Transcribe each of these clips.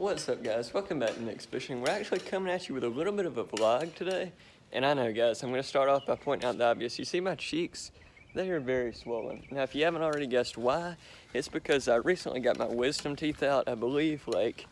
What's up, guys? Welcome back to Nick's Fishing. We're actually coming at you with a little bit of a vlog today. And I know, guys, I'm going to start off by pointing out the obvious. You see my cheeks? They are very swollen. Now, if you haven't already guessed why, it's because I recently got my wisdom teeth out. I believe like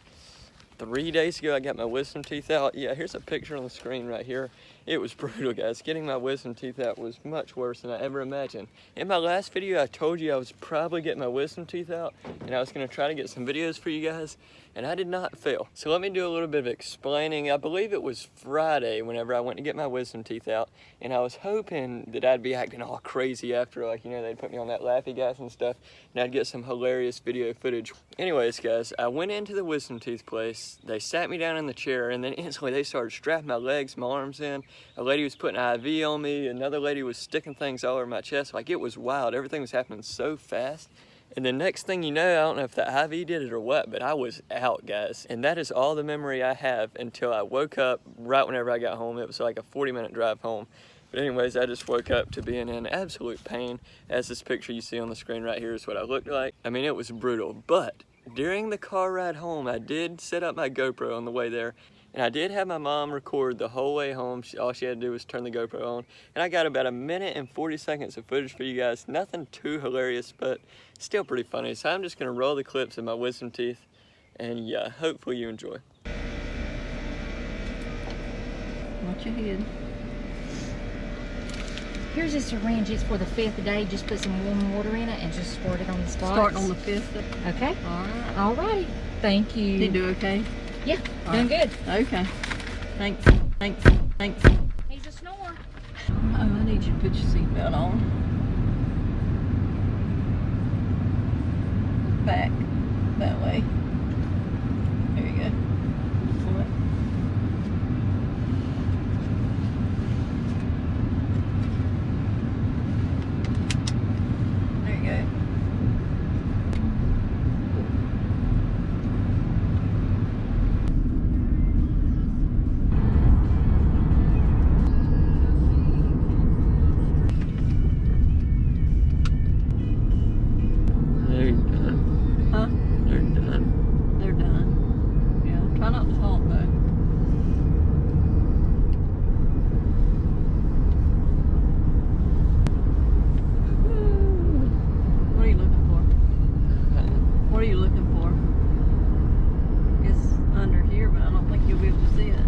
3 days ago I got my wisdom teeth out. Yeah, here's a picture on the screen right here. It was brutal, guys. Getting my wisdom teeth out was much worse than I ever imagined. In my last video, I told you I was probably getting my wisdom teeth out and I was going to try to get some videos for you guys, and I did not fail. So let me do a little bit of explaining. I believe it was Friday whenever I went to get my wisdom teeth out, and I was hoping that I'd be acting all crazy after, like, you know, they'd put me on that laughy gas and stuff, and I'd get some hilarious video footage. Anyways, guys, I went into the wisdom teeth place. They sat me down in the chair, and then instantly they started strapping my legs, my arms in. A lady was putting an IV on me. Another lady was sticking things all over my chest. Like, it was wild. Everything was happening so fast. And the next thing you know, I don't know if the IV did it or what, but I was out, guys. And that is all the memory I have until I woke up right whenever I got home. It was like a 40-minute drive home. But anyways, I just woke up to being in absolute pain, as this picture you see on the screen right here is what I looked like. I mean, it was brutal. But during the car ride home, I did set up my GoPro on the way there. And I did have my mom record the whole way home. All she had to do was turn the GoPro on. And I got about 1 minute and 40 seconds of footage for you guys. Nothing too hilarious, but still pretty funny. So I'm just gonna roll the clips of my wisdom teeth. And yeah, hopefully you enjoy. Watch your head. Here's a syringe. It's for the 5th day. Just put some warm water in it and just squirt it on the spots. Starting on the 5th. Okay. All right. All righty. Thank you. You do okay? Yeah, All doing right. good. Okay. Thanks. Thanks. Thanks. He's a snore. Oh, I need you to put your seatbelt on. Back. That way. There you go. Pull it. There you go. What are you looking for? It's under here, but I don't think you'll be able to see it.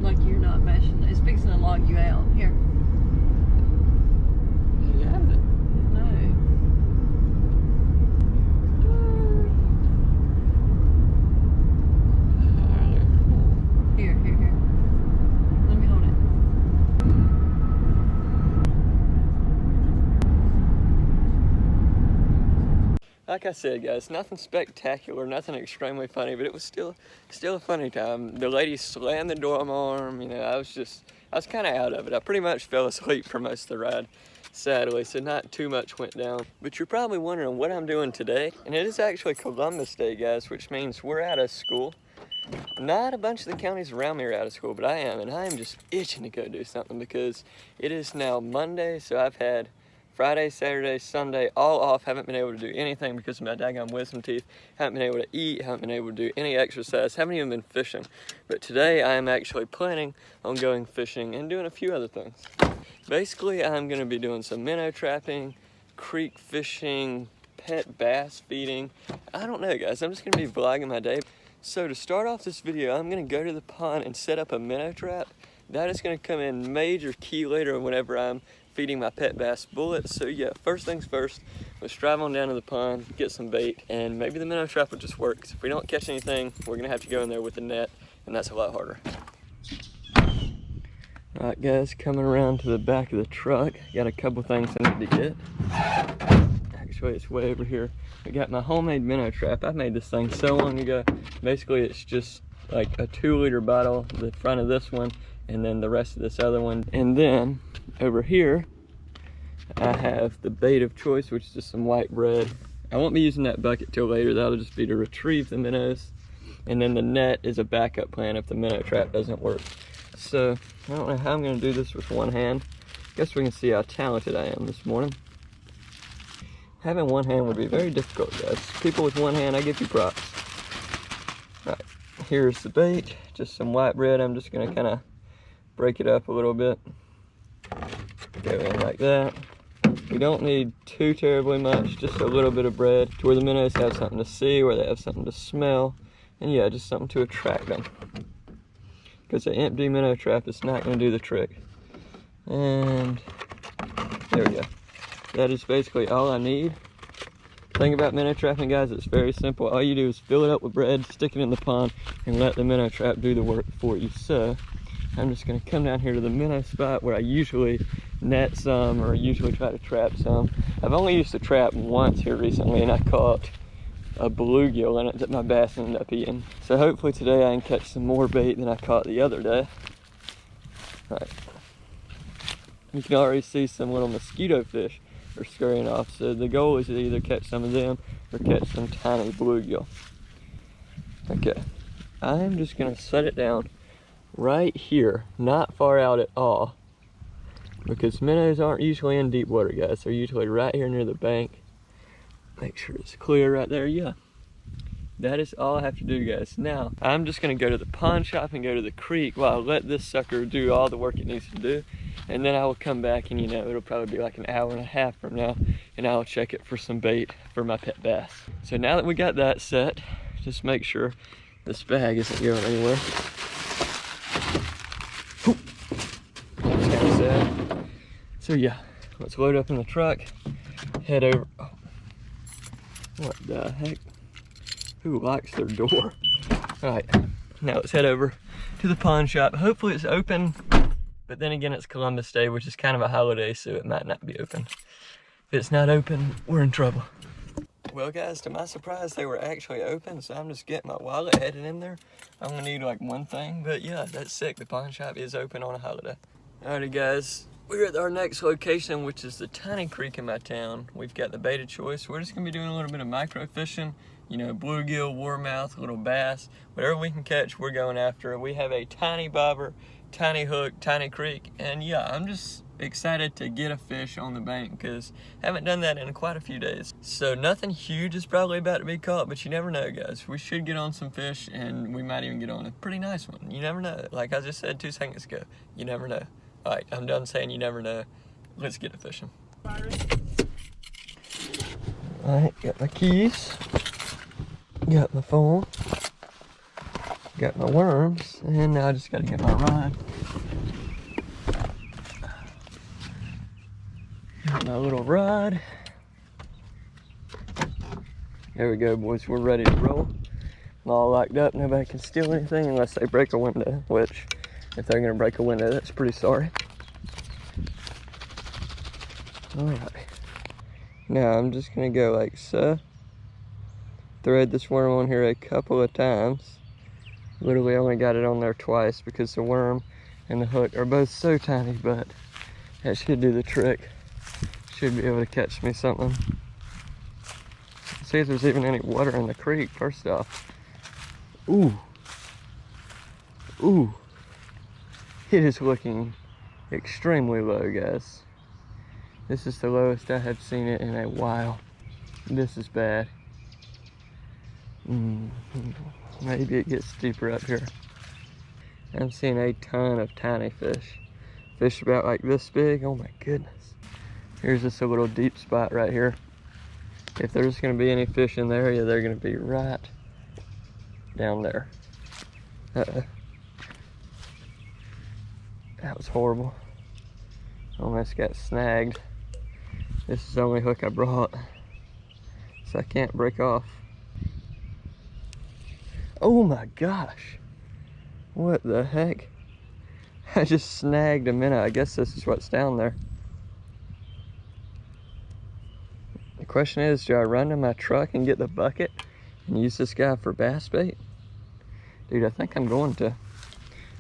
Like you're not mashing it. It's fixing to log you out. Here. You have it. No. Here. Let me hold it. Like I said, guys, nothing spectacular, nothing extremely funny, but it was still a funny time. The lady slammed the door on my arm. You know, I was kind of out of it. I pretty much fell asleep for most of the ride, sadly, so not too much went down. But you're probably wondering what I'm doing today, and it is actually Columbus Day, guys, which means we're out of school. Not a bunch of the counties around me are out of school, but I am, and I am just itching to go do something because it is now Monday, so I've had Friday, Saturday, Sunday, all off. Haven't been able to do anything because of my daggone wisdom teeth. Haven't been able to eat, haven't been able to do any exercise, haven't even been fishing. But today I am actually planning on going fishing and doing a few other things. Basically, I'm gonna be doing some minnow trapping, creek fishing, pet bass feeding. I don't know, guys, I'm just gonna be vlogging my day. So to start off this video, I'm gonna go to the pond and set up a minnow trap. That is gonna come in major key later whenever I'm feeding my pet bass bullets. So yeah, first things first, let's drive on down to the pond, get some bait, and maybe the minnow trap will just work. Because if we don't catch anything, we're gonna have to go in there with the net, and that's a lot harder. All right, guys, coming around to the back of the truck, got a couple things I need to get. Actually, it's way over here. I got my homemade minnow trap. I made this thing so long ago. Basically, it's just like a 2-liter bottle, the front of this one, and then the rest of this other one. And then over here, I have the bait of choice, which is just some white bread. I won't be using that bucket till later. That'll just be to retrieve the minnows. And then the net is a backup plan if the minnow trap doesn't work. So I don't know how I'm gonna do this with one hand. Guess we can see how talented I am this morning. Having one hand would be very difficult, guys. People with one hand, I give you props. All right, here's the bait, just some white bread. I'm just gonna kind of break it up a little bit. Go in like that. We don't need too terribly much, just a little bit of bread to where the minnows have something to see, where they have something to smell, and yeah, just something to attract them. Because an empty minnow trap is not going to do the trick. And there we go. That is basically all I need. The thing about minnow trapping, guys, it's very simple. All you do is fill it up with bread, stick it in the pond, and let the minnow trap do the work for you. So I'm just going to come down here to the minnow spot where I usually net some, or usually try to trap some. I've only used to trap once here recently, and I caught a bluegill in it that my bass ended up eating. So hopefully today I can catch some more bait than I caught the other day. All right. You can already see some little mosquito fish are scurrying off. So the goal is to either catch some of them or catch some tiny bluegill. Okay, I'm just gonna set it down right here, not far out at all, because minnows aren't usually in deep water, guys. They're usually right here near the bank. Make sure it's clear right there. Yeah, that is all I have to do, guys. Now I'm just gonna go to the pawn shop and go to the creek while I let this sucker do all the work it needs to do, and then I will come back, and you know, it'll probably be like an hour and a half from now, and I'll check it for some bait for my pet bass. So now that we got that set, just make sure this bag isn't going anywhere. That's kind of sad. So yeah, let's load up in the truck, head over. Oh, what the heck? Who locks their door? All right, now let's head over to the pawn shop. Hopefully it's open, but then again, it's Columbus Day, which is kind of a holiday, so it might not be open. If it's not open, we're in trouble. Well, guys, to my surprise, they were actually open, so I'm just getting my wallet headed in there. I'm gonna need like one thing, but yeah, that's sick. The pawn shop is open on a holiday. Alrighty, guys, we're at our next location, which is the tiny creek in my town. We've got the bait of choice. We're just gonna be doing a little bit of micro fishing. You know, bluegill, warmouth, little bass, whatever we can catch, we're going after. We have a tiny bobber, tiny hook, tiny creek, and yeah, I'm just excited to get a fish on the bank because I haven't done that in quite a few days. So nothing huge is probably about to be caught, but you never know, guys. We should get on some fish, and we might even get on a pretty nice one. You never know. Like I just said 2 seconds ago, you never know. All right, I'm done saying you never know. Let's get to fishing. All right, got my keys, got my phone, got my worms, and now I just gotta get my rod. Got my little rod. There we go, boys, we're ready to roll. I'm all locked up, nobody can steal anything unless they break a window, which, if they're gonna break a window, that's pretty sorry. All right, now I'm just gonna go like so. Thread this worm on here a couple of times. Literally only got it on there twice because the worm and the hook are both so tiny, but that should do the trick. Should be able to catch me something. See if there's even any water in the creek, first off. Ooh. Ooh. It is looking extremely low, guys. This is the lowest I have seen it in a while. This is bad. Maybe it gets deeper up here. I'm seeing a ton of tiny fish. Fish about like this big, oh my goodness. Here's just a little deep spot right here. If there's gonna be any fish in the area, they're gonna be right down there. Uh-oh. That was horrible. Almost got snagged. This is the only hook I brought, so I can't break off. Oh my gosh. What the heck? I just snagged a minnow. I guess this is what's down there. The question is, do I run to my truck and get the bucket and use this guy for bass bait? Dude, I think I'm going to.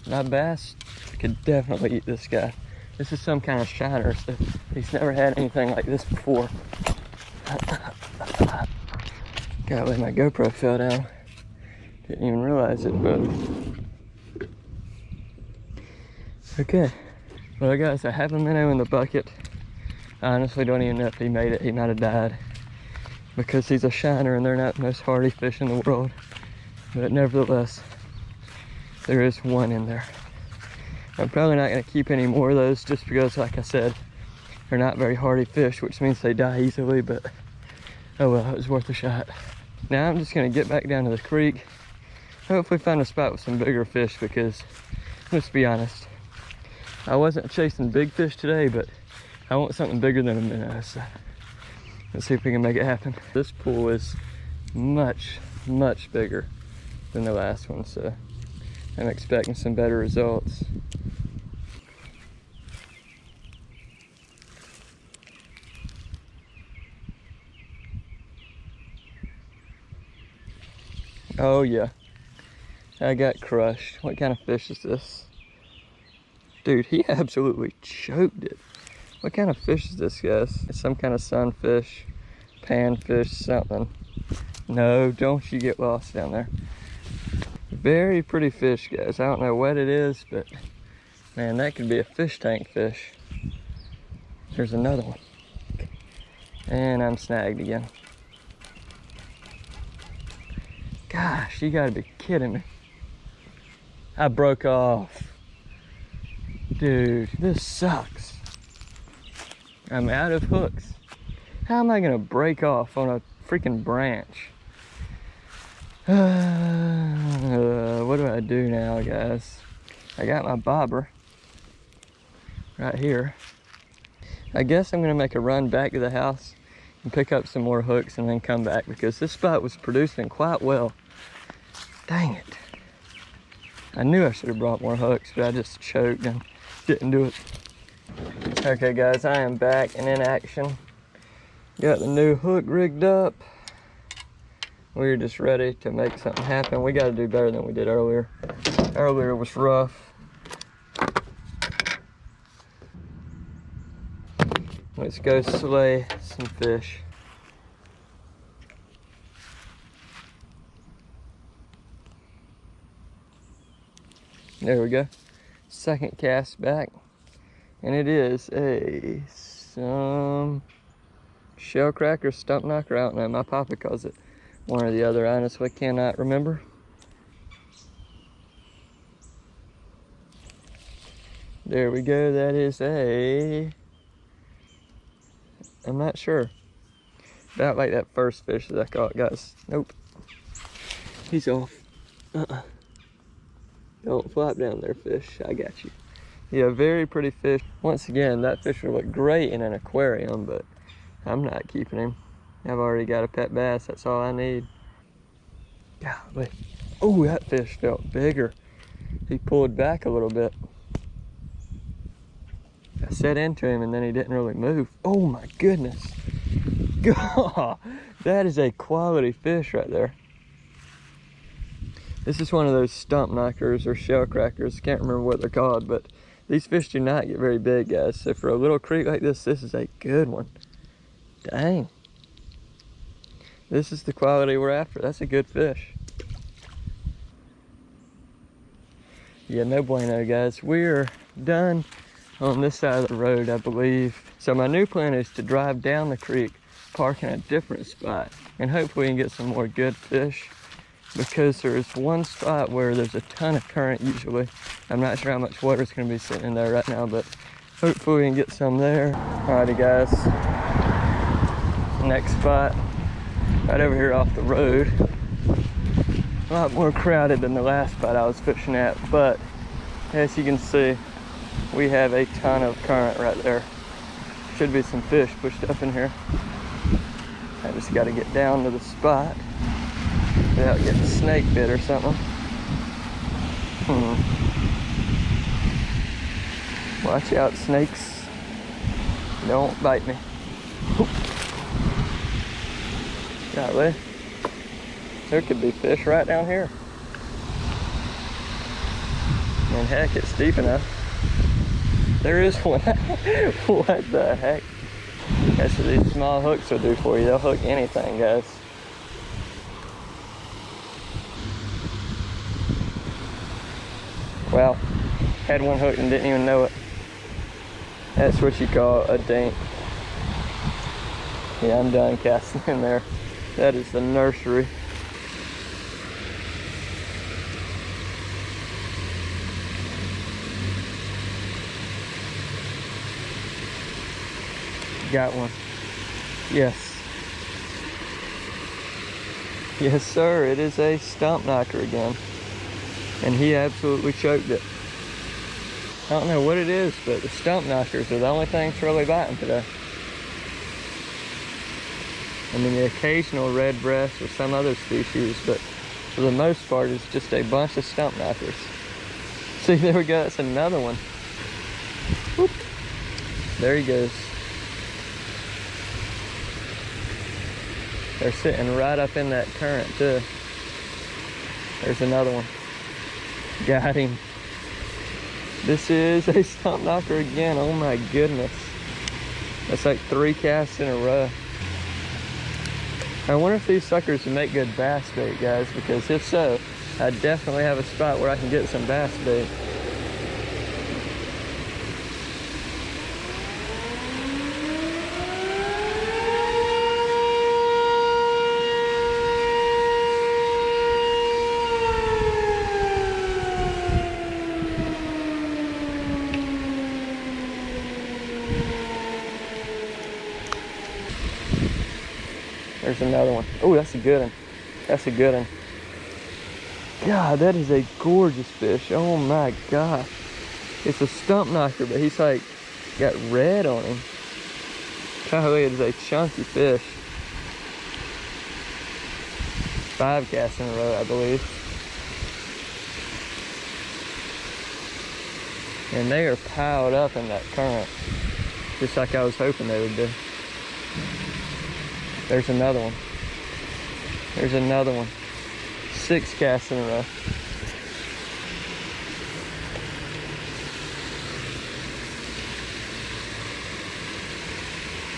My bass could definitely eat this guy. This is some kind of shiner, so he's never had anything like this before. Golly, my GoPro fell down. Didn't even realize it, but. Okay. Well, guys, I have a minnow in the bucket. I honestly don't even know if he made it. He might have died because he's a shiner and they're not the most hardy fish in the world. but nevertheless, there is one in there. I'm probably not gonna keep any more of those just because, like I said, they're not very hardy fish, which means they die easily, but oh well, it was worth a shot. Now I'm just gonna get back down to the creek, hopefully find a spot with some bigger fish, because let's be honest, I wasn't chasing big fish today, but I want something bigger than a minnow, so let's see if we can make it happen. This pool is much, much bigger than the last one, so I'm expecting some better results. Oh yeah, I got crushed. What kind of fish is this? Dude, he absolutely choked it. What kind of fish is this, guys? It's some kind of sunfish, panfish, something. No, don't you get lost down there. Very pretty fish, guys. I don't know what it is, but man, that could be a fish tank fish. There's another one. And I'm snagged again. Gosh, you gotta be kidding me. I broke off. Dude, this sucks. I'm out of hooks. How am I gonna break off on a freaking branch? What do I do now, guys? I got my bobber right here. I guess I'm gonna make a run back to the house and pick up some more hooks and then come back, because this spot was producing quite well. Dang it. I knew I should have brought more hooks, but I just choked and didn't do it. Okay guys, I am back and in action. Got the new hook rigged up. We're just ready to make something happen. We got to do better than we did earlier. Earlier was rough. Let's go slay some fish. There we go. Second cast back. And it is some shell cracker, stump knocker. I don't know. My papa calls it one or the other. I honestly cannot remember. There we go. That is I'm not sure. About like that first fish that I caught, guys. Nope. He's off. Don't flop down there, fish. I got you. Yeah, very pretty fish. Once again, that fish would look great in an aquarium, but I'm not keeping him. I've already got a pet bass. That's all I need. Golly. Oh, that fish felt bigger. He pulled back a little bit. I set into him and then he didn't really move. Oh my goodness. God, that is a quality fish right there. This is one of those stump knockers or shell crackers. Can't remember what they're called, but these fish do not get very big, guys. So for a little creek like this, this is a good one. Dang. This is the quality we're after. That's a good fish. Yeah, no bueno, guys. We're done on this side of the road, I believe. So my new plan is to drive down the creek, park in a different spot, and hopefully we can get some more good fish, because there's one spot where there's a ton of current usually. I'm not sure how much water is going to be sitting in there right now, but hopefully we can get some there. Alrighty guys, next spot, right over here off the road. A lot more crowded than the last spot I was fishing at, but as you can see, we have a ton of current right there. Should be some fish pushed up in here. I just got to get down to the spot without getting snake bit or something. Watch out, snakes. Don't bite me. Golly. There could be fish right down here. And heck, it's deep enough. There is one. What the heck? That's what these small hooks will do for you. They'll hook anything, guys. Wow, had one hooked and didn't even know it. That's what you call a dink. Yeah, I'm done casting in there. That is the nursery. Got one. Yes. Yes, sir. It is a stump knocker again. And he absolutely choked it. I don't know what it is, but the stump knockers are the only things really biting today. I mean, the occasional red breast or some other species, but for the most part, it's just a bunch of stump knockers. See, there we go. That's another one. Whoop. There he goes. They're sitting right up in that current too. There's another one. Got him. This is a stump knocker again. Oh my goodness. That's like 3 casts in a row. I wonder if these suckers would make good bass bait, guys, because if so, I definitely have a spot where I can get some bass bait. There's another one. Oh, that's a good one. That's a good one. God, that is a gorgeous fish. Oh my gosh. It's a stump knocker, but he's like got red on him. Golly, it is a chunky fish. 5 casts in a row, I believe. And they are piled up in that current, just like I was hoping they would do. There's another one. There's another one. 6 casts in a row.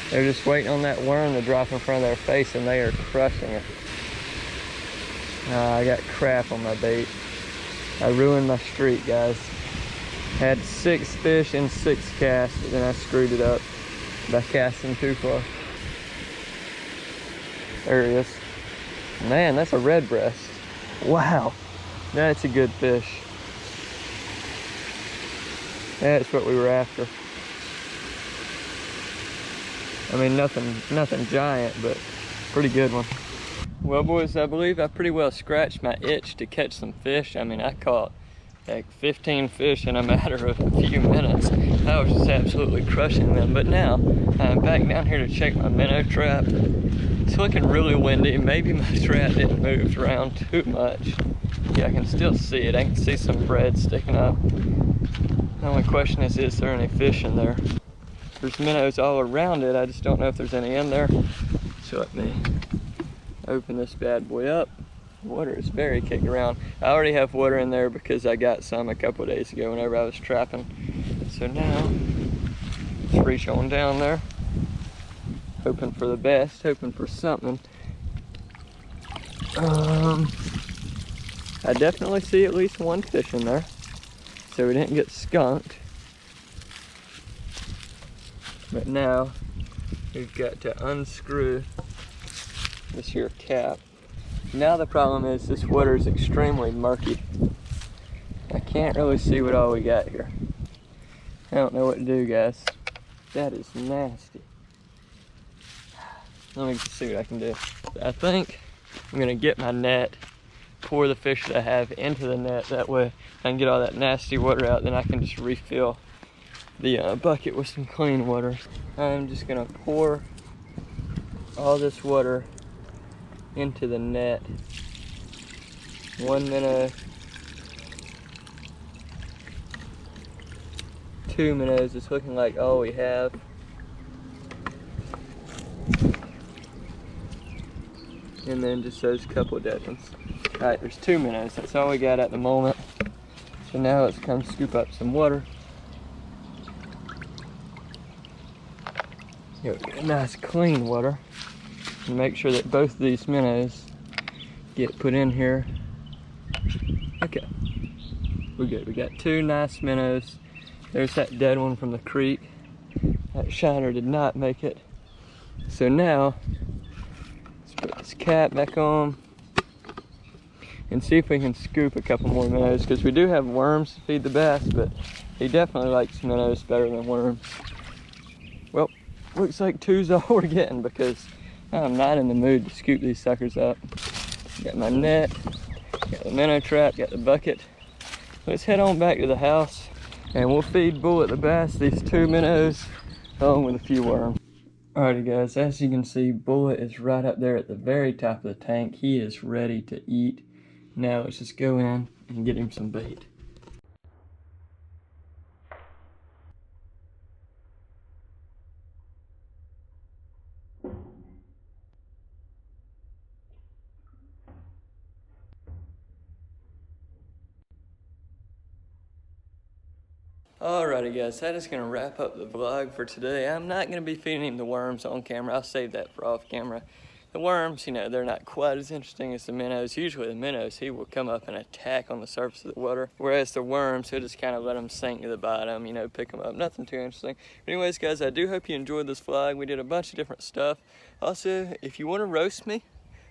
They're just waiting on that worm to drop in front of their face, and they are crushing it. I got crap on my bait. I ruined my streak, guys. Had 6 fish and 6 casts, but then I screwed it up by casting too far. There he is. Man, that's a red breast. Wow, that's a good fish. That's what we were after. I mean, nothing giant, but pretty good one. Well, boys, I believe I pretty well scratched my itch to catch some fish. I mean, I caught like 15 fish in a matter of a few minutes. I was just absolutely crushing them. But now I'm back down here to check my minnow trap. It's looking really windy. Maybe my trap didn't move around too much. Yeah, I can still see it. I can see some bread sticking up. The only question is there any fish in there? There's minnows all around it. I just don't know if there's any in there. So let me open this bad boy up. Water is very kicked around. I already have water in there because I got some a couple of days ago whenever I was trapping. So now, let's reach on down there. Hoping for the best, hoping for something. I definitely see at least one fish in there. So we didn't get skunked. But now, we've got to unscrew this here cap. Now the problem is this water is extremely murky. I can't really see what all we got here. I don't know what to do, guys. That is nasty. Let me just see what I can do. I think I'm gonna get my net, pour the fish that I have into the net. That way I can get all that nasty water out. Then I can just refill the bucket with some clean water. I'm just gonna pour all this water into the net. 1 minnow, 2 minnows. It's looking like all we have. And then just those couple dead ones. Alright, there's 2 minnows. That's all we got at the moment. So now let's come scoop up some water. Get nice clean water. And make sure that both of these minnows get put in here. Okay, we're good. We got 2 nice minnows. There's that dead one from the creek. That shiner did not make it. So now, let's put this cap back on and see if we can scoop a couple more minnows, because we do have worms to feed the bass, but he definitely likes minnows better than worms. Well, looks like two's all we're getting because I'm not in the mood to scoop these suckers up. Got my net, got the minnow trap, got the bucket. Let's head on back to the house and we'll feed Bullet the bass these 2 minnows along with a few worms. Alrighty guys, as you can see, Bullet is right up there at the very top of the tank. He is ready to eat. Now let's just go in and get him some bait. Alrighty guys, that is going to wrap up the vlog for today. I'm not going to be feeding him the worms on camera. I'll save that for off camera. The worms, you know, they're not quite as interesting as the minnows. Usually the minnows, he will come up and attack on the surface of the water. Whereas the worms, he'll just kind of let them sink to the bottom, you know, pick them up. Nothing too interesting. But anyways guys, I do hope you enjoyed this vlog. We did a bunch of different stuff. Also, if you want to roast me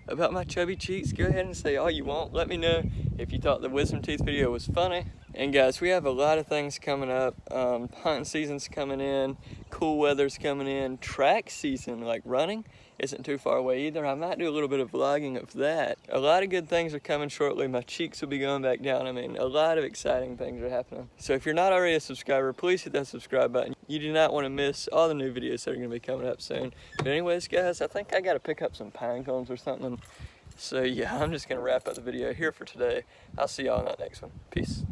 about my chubby cheeks, go ahead and say all you want. Let me know if you thought the wisdom teeth video was funny. And guys, we have a lot of things coming up. Hunting season's coming in, cool weather's coming in, track season, like running, isn't too far away either. I might do a little bit of vlogging of that. A lot of good things are coming shortly. My cheeks will be going back down. I mean, a lot of exciting things are happening. So if you're not already a subscriber, please hit that subscribe button. You do not want to miss all the new videos that are going to be coming up soon. But anyways, guys, I think I got to pick up some pine cones or something. So yeah, I'm just going to wrap up the video here for today. I'll see y'all in that next one. Peace.